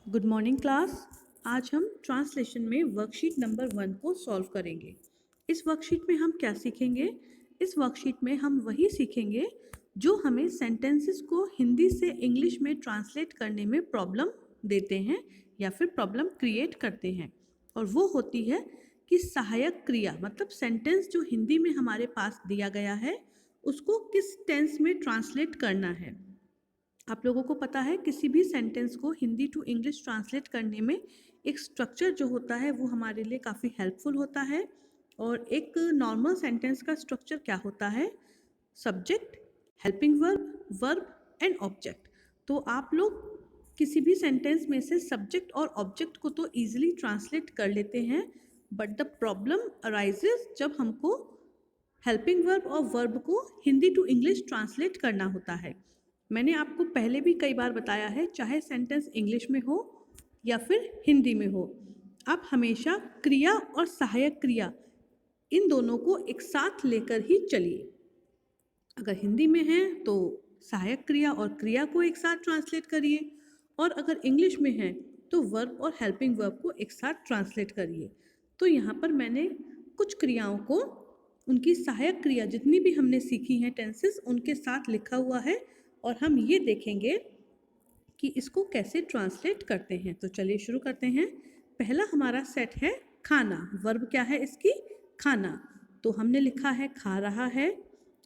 Good morning class. आज हम translation में वर्कशीट नंबर 1 को सॉल्व करेंगे। इस वर्कशीट में हम क्या सीखेंगे? इस वर्कशीट में हम वही सीखेंगे जो हमें सेंटेंसेस को हिंदी से इंग्लिश में ट्रांसलेट करने में प्रॉब्लम देते हैं या फिर प्रॉब्लम क्रिएट करते हैं। और वो होती है कि सहायक क्रिया, मतलब सेंटेंस जो हिंदी में हमारे पास दिया गया है उसको किस टेंस में ट्रांसलेट करना है। आप लोगों को पता है किसी भी सेंटेंस को हिंदी टू इंग्लिश ट्रांसलेट करने में एक स्ट्रक्चर जो होता है वो हमारे लिए काफ़ी हेल्पफुल होता है। और एक नॉर्मल सेंटेंस का स्ट्रक्चर क्या होता है? Subject, helping verb, verb and object. तो आप लोग किसी भी सेंटेंस में से सब्जेक्ट और ऑब्जेक्ट को तो ईजिली ट्रांसलेट कर लेते हैं, बट द प्रॉब्लम अराइजेज जब हमको हेल्पिंग वर्ब और वर्ब को हिंदी टू इंग्लिश ट्रांसलेट करना होता है। मैंने आपको पहले भी कई बार बताया है, चाहे सेंटेंस इंग्लिश में हो या फिर हिंदी में हो, आप हमेशा क्रिया और सहायक क्रिया इन दोनों को एक साथ लेकर ही चलिए। अगर हिंदी में है तो सहायक क्रिया और क्रिया को एक साथ ट्रांसलेट करिए, और अगर इंग्लिश में है तो वर्ब और हेल्पिंग वर्ब को एक साथ ट्रांसलेट करिए। तो यहाँ पर मैंने कुछ क्रियाओं को उनकी सहायक क्रिया जितनी भी हमने सीखी हैं टेंसेस उनके साथ लिखा हुआ है, और हम ये देखेंगे कि इसको कैसे ट्रांसलेट करते हैं। तो चलिए शुरू करते हैं। पहला हमारा सेट है खाना। वर्ब क्या है इसकी? खाना। तो हमने लिखा है खा रहा है,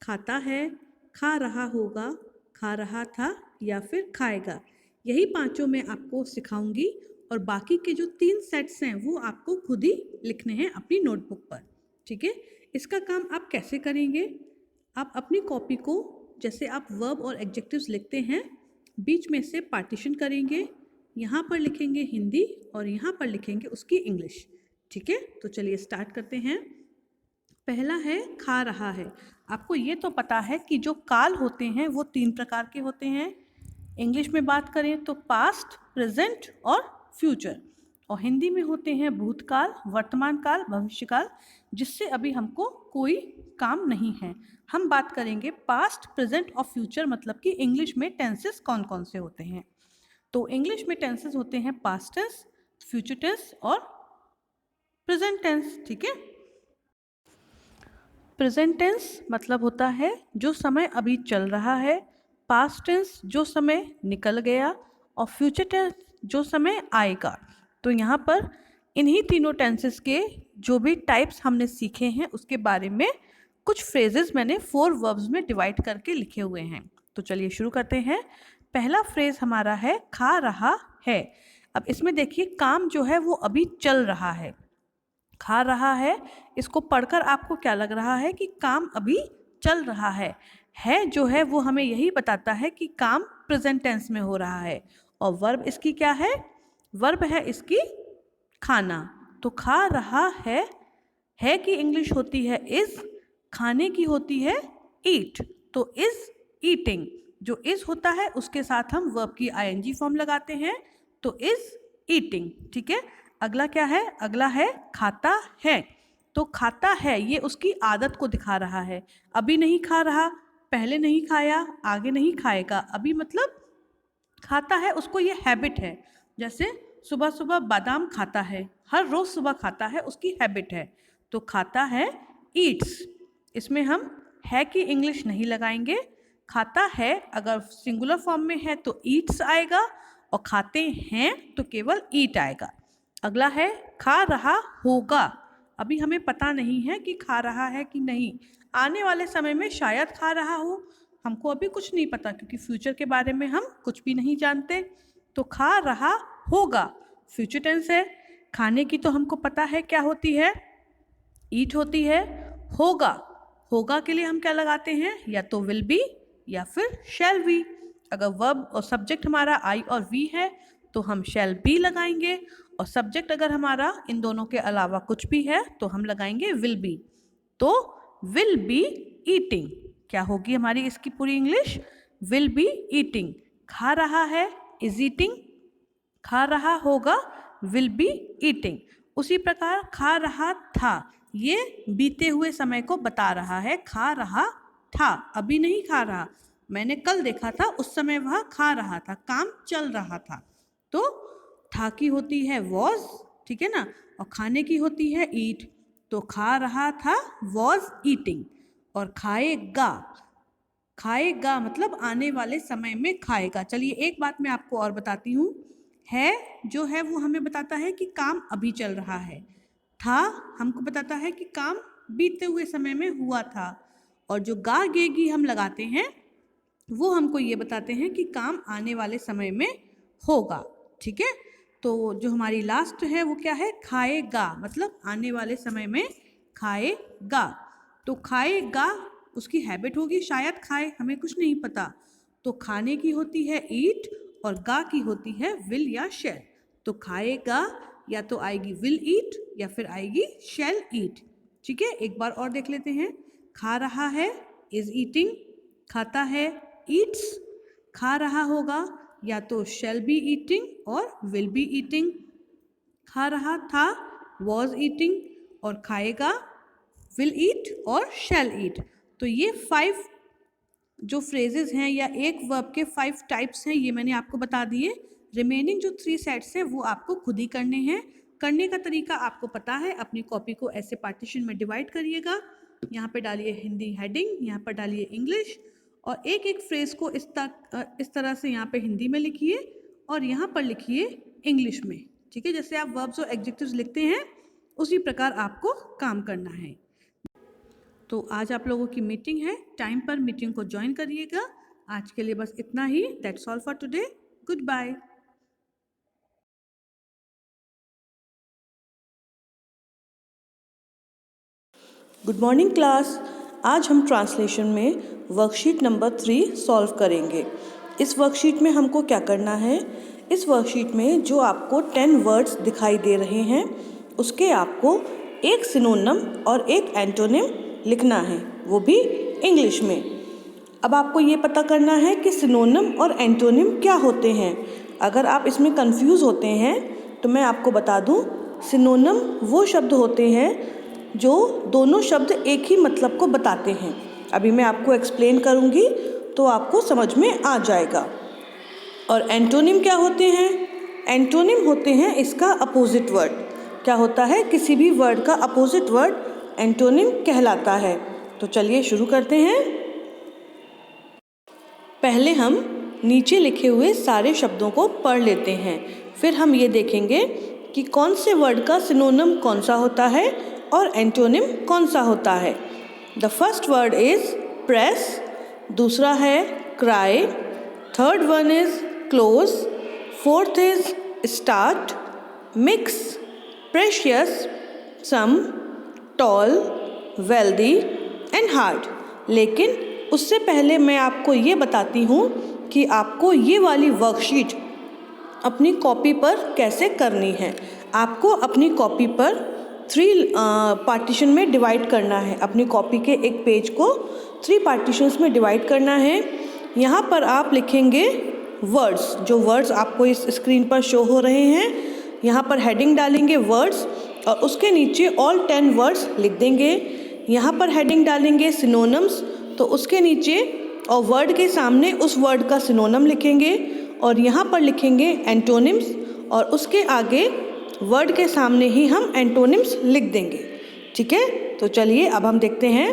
खाता है, खा रहा होगा, खा रहा था या फिर खाएगा। यही पांचों मैं आपको सिखाऊंगी, और बाकी के जो 3 सेट्स हैं वो आपको खुद ही लिखने हैं अपनी नोटबुक पर। ठीक है? इसका काम आप कैसे करेंगे? आप अपनी कॉपी को, जैसे आप वर्ब और एडजेक्टिव्स लिखते हैं, बीच में से पार्टीशन करेंगे। यहाँ पर लिखेंगे हिंदी और यहाँ पर लिखेंगे उसकी इंग्लिश। ठीक है? तो चलिए स्टार्ट करते हैं। पहला है खा रहा है। आपको ये तो पता है कि जो काल होते हैं वो 3 प्रकार के होते हैं। इंग्लिश में बात करें तो पास्ट, प्रेजेंट और फ्यूचर, और हिंदी में होते हैं भूतकाल, वर्तमान काल, भविष्यकाल, जिससे अभी हमको कोई काम नहीं है। हम बात करेंगे पास्ट, प्रेजेंट और फ्यूचर, मतलब कि इंग्लिश में टेंसेस कौन कौन से होते हैं। तो इंग्लिश में टेंसेस होते हैं पास्ट टेंस, फ्यूचर टेंस और प्रेजेंट टेंस। ठीक है? प्रेजेंट टेंस मतलब होता है जो समय अभी चल रहा है, पास्ट टेंस जो समय निकल गया, और फ्यूचर टेंस जो समय आएगा। तो यहाँ पर इन्हीं तीनों टेंसेस के जो भी टाइप्स हमने सीखे हैं उसके बारे में कुछ फ्रेजेस मैंने 4 वर्ब्स में डिवाइड करके लिखे हुए हैं। तो चलिए शुरू करते हैं। पहला फ्रेज हमारा है खा रहा है। अब इसमें देखिए काम जो है वो अभी चल रहा है, खा रहा है। इसको पढ़कर आपको क्या लग रहा है कि काम अभी चल रहा है जो है वो हमें यही बताता है कि काम प्रेजेंट टेंस में हो रहा है। और वर्ब इसकी क्या है? वर्ब है इसकी खाना। तो खा रहा है की इंग्लिश होती है इज, खाने की होती है ईट। तो इज ईटिंग, जो इज होता है उसके साथ हम वर्ब की आईएनजी फॉर्म लगाते हैं, तो इज ईटिंग। ठीक है? अगला क्या है? अगला है खाता है। तो खाता है ये उसकी आदत को दिखा रहा है। अभी नहीं खा रहा, पहले नहीं खाया, आगे नहीं खाएगा। अभी मतलब खाता है, उसको ये हैबिट है। जैसे सुबह सुबह बादाम खाता है, हर रोज सुबह खाता है, उसकी हैबिट है। तो खाता है ईट्स। इसमें हम है की इंग्लिश नहीं लगाएंगे। खाता है अगर सिंगुलर फॉर्म में है तो ईट्स आएगा, और खाते हैं तो केवल ईट आएगा। अगला है खा रहा होगा। अभी हमें पता नहीं है कि खा रहा है कि नहीं, आने वाले समय में शायद खा रहा हो, हमको अभी कुछ नहीं पता क्योंकि फ्यूचर के बारे में हम कुछ भी नहीं जानते। तो खा रहा होगा फ्यूचर टेंस है। खाने की तो हमको पता है क्या होती है, ईट होती है। होगा, होगा के लिए हम क्या लगाते हैं? या तो विल बी या फिर शैल बी। अगर वर्ब और सब्जेक्ट हमारा आई और वी है तो हम शैल बी लगाएंगे, और सब्जेक्ट अगर हमारा इन दोनों के अलावा कुछ भी है तो हम लगाएंगे विल बी। तो विल बी ईटिंग क्या होगी हमारी इसकी पूरी इंग्लिश? Will be eating. खा रहा है इज ईटिंग, खा रहा होगा विल बी ईटिंग। उसी प्रकार खा रहा था, ये बीते हुए समय को बता रहा है। खा रहा था, अभी नहीं खा रहा, मैंने कल देखा था उस समय वह खा रहा था, काम चल रहा था। तो था की होती है was, ठीक है ना, और खाने की होती है eat। तो खा रहा था was eating, और खाएगा, खाएगा मतलब आने वाले समय में खाएगा। चलिए एक बात मैं आपको और बताती हूँ, है जो है वो हमें बताता है कि काम अभी चल रहा है, था हमको बताता है कि काम बीते हुए समय में हुआ था, और जो गा गेगी हम लगाते हैं वो हमको ये बताते हैं कि काम आने वाले समय में होगा, ठीक है। तो जो हमारी लास्ट है वो क्या है, खाएगा, मतलब आने वाले समय में खाएगा। तो खाएगा उसकी हैबिट होगी, शायद खाए, हमें कुछ नहीं पता। तो खाने की होती है ईट और गा की होती है विल या शैल। तो खाएगा या तो आएगी विल ईट या फिर आएगी शैल ईट, ठीक है। एक बार और देख लेते हैं, खा रहा है इज ईटिंग, खाता है ईट्स, खा रहा होगा या तो शैल बी ईटिंग और विल बी ईटिंग, खा रहा था वॉज ईटिंग, और खाएगा विल ईट और शैल ईट। तो ये 5 जो फ्रेजेस हैं या एक वर्ब के 5 टाइप्स हैं, ये मैंने आपको बता दिए। रिमेनिंग जो 3 सेट्स हैं वो आपको खुद ही करने हैं। करने का तरीका आपको पता है, अपनी कॉपी को ऐसे पार्टीशन में डिवाइड करिएगा, यहाँ पे डालिए हिंदी हेडिंग, यहाँ पर डालिए इंग्लिश, और एक एक फ्रेज को इस तरह से यहाँ पे हिंदी में लिखिए और यहाँ पर लिखिए इंग्लिश में, ठीक है। जैसे आप वर्ब्स और एडजेक्टिव्स लिखते हैं उसी प्रकार आपको काम करना है। तो आज आप लोगों की मीटिंग है, टाइम पर मीटिंग को ज्वाइन करिएगा। आज के लिए बस इतना ही। That's all for today. Goodbye. Good morning class. आज हम ट्रांसलेशन में वर्कशीट नंबर 3 सॉल्व करेंगे। इस वर्कशीट में हमको क्या करना है, इस वर्कशीट में जो आपको 10 वर्ड्स दिखाई दे रहे हैं उसके आपको एक सिनोनिम और एक एंटोनिम लिखना है, वो भी इंग्लिश में। अब आपको ये पता करना है कि सिनोनिम और एंटोनिम क्या होते हैं। अगर आप इसमें कंफ्यूज होते हैं तो मैं आपको बता दूं, सिनोनिम वो शब्द होते हैं जो दोनों शब्द एक ही मतलब को बताते हैं। अभी मैं आपको एक्सप्लेन करूंगी तो आपको समझ में आ जाएगा। और एंटोनिम क्या होते हैं, एंटोनिम होते हैं इसका अपोजिट वर्ड। क्या होता है, किसी भी वर्ड का अपोजिट वर्ड एंटोनिम कहलाता है। तो चलिए शुरू करते हैं। पहले हम नीचे लिखे हुए सारे शब्दों को पढ़ लेते हैं, फिर हम ये देखेंगे कि कौन से वर्ड का सिनोनिम कौन सा होता है और एंटोनिम कौन सा होता है। The first word is press, दूसरा है cry, third one is close, fourth is start, mix, precious, some, tall, wealthy and hard. लेकिन उससे पहले मैं आपको ये बताती हूँ कि आपको ये वाली वर्कशीट अपनी कॉपी पर कैसे करनी है। आपको अपनी कॉपी पर 3 पार्टीशन में डिवाइड करना है। अपनी कॉपी के एक पेज को 3 पार्टीशंस में डिवाइड करना है। यहाँ पर आप लिखेंगे वर्ड्स, जो वर्ड्स आपको इस स्क्रीन पर शो हो रहे हैं। यहाँ पर हेडिंग डालेंगे वर्ड्स और उसके नीचे ऑल 10 वर्ड्स लिख देंगे। यहाँ पर हेडिंग डालेंगे सिनोनिम्स, तो उसके नीचे और वर्ड के सामने उस वर्ड का सिनोनिम लिखेंगे, और यहाँ पर लिखेंगे एंटोनिम्स और उसके आगे वर्ड के सामने ही हम एंटोनिम्स लिख देंगे, ठीक है। तो चलिए अब हम देखते हैं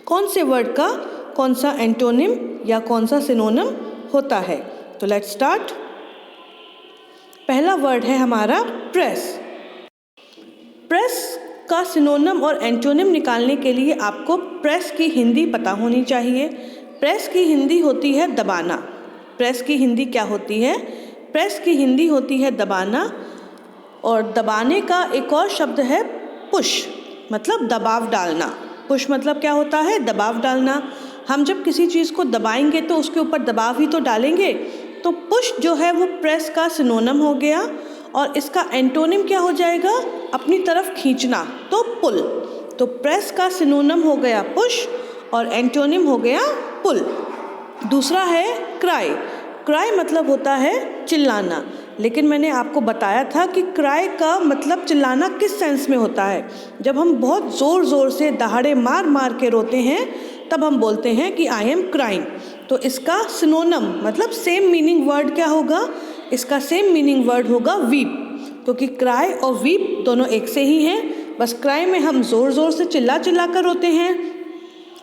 कौन से वर्ड का कौन सा एंटोनिम या कौन सा सिनोनिम होता है। तो लेट्स स्टार्ट। पहला वर्ड है हमारा प्रेस। प्रेस का सिनोनिम और एंटोनिम निकालने के लिए आपको प्रेस की हिंदी पता होनी चाहिए। प्रेस की हिंदी होती है दबाना। प्रेस की हिंदी क्या होती है, प्रेस की हिंदी होती है दबाना। और दबाने का एक और शब्द है पुश, मतलब दबाव डालना। पुश मतलब क्या होता है, दबाव डालना। हम जब किसी चीज़ को दबाएंगे तो उसके ऊपर दबाव ही तो डालेंगे। तो पुश जो है वो प्रेस का सिनोनिम हो गया, और इसका एंटोनिम क्या हो जाएगा, अपनी तरफ खींचना, तो पुल। तो प्रेस का सिनोनिम हो गया पुश और एंटोनिम हो गया पुल। दूसरा है क्राई। क्राई मतलब होता है चिल्लाना, लेकिन मैंने आपको बताया था कि क्राई का मतलब चिल्लाना किस सेंस में होता है। जब हम बहुत ज़ोर ज़ोर से दहाड़े मार मार के रोते हैं तब हम बोलते हैं कि आई एम क्राइंग। तो इसका सिनोनिम मतलब सेम मीनिंग वर्ड क्या होगा, इसका सेम मीनिंग वर्ड होगा वीप, क्योंकि क्राई और वीप दोनों एक से ही हैं। बस क्राई में हम ज़ोर ज़ोर से चिल्ला चिल्ला कर रोते हैं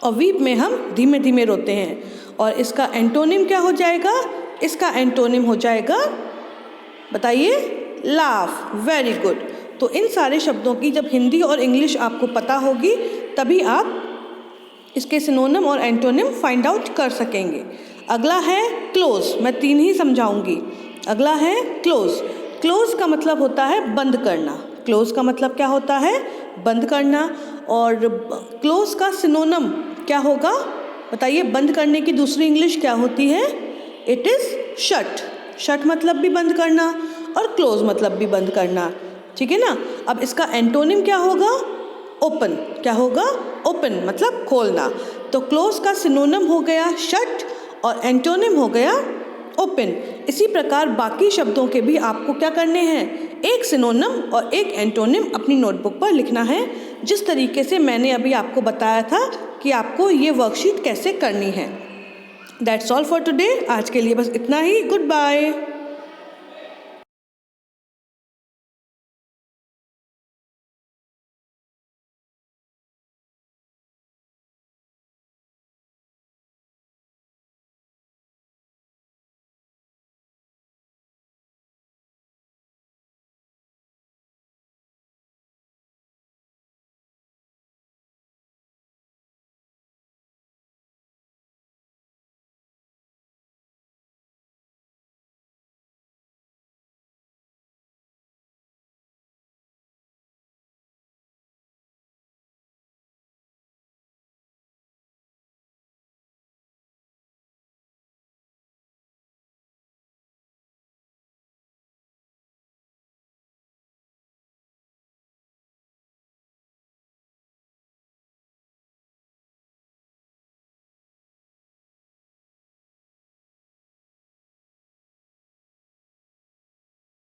और वीप में हम धीमे धीमे रोते हैं। और इसका एंटोनिम क्या हो जाएगा? इसका एंटोनिम हो जाएगा, बताइए, लाफ। Very good. तो इन सारे शब्दों की जब हिंदी और इंग्लिश आपको पता होगी तभी आप इसके सिनोनिम और एंटोनिम फाइंड आउट कर सकेंगे। अगला है क्लोज। मैं 3 ही समझाऊंगी। अगला है क्लोज। क्लोज का मतलब होता है बंद करना। क्लोज का मतलब क्या होता है? बंद करना। और क्लोज का सिनोनिम क्या होगा? बताइए, बंद करने की दूसरी इंग्लिश क्या होती है? It is shut. शट मतलब भी बंद करना और क्लोज मतलब भी बंद करना, ठीक है ना। अब इसका एंटोनिम क्या होगा? ओपन। क्या होगा? ओपन मतलब खोलना। तो क्लोज का सिनोनिम हो गया शट और एंटोनिम हो गया ओपन। इसी प्रकार बाकी शब्दों के भी आपको क्या करने हैं? एक सिनोनिम और एक एंटोनिम अपनी नोटबुक पर लिखना है, जिस तरीके से मैंने अभी आपको बताया था कि आपको ये वर्कशीट कैसे करनी है। That's all for today. आज के लिए बस इतना ही। Good bye.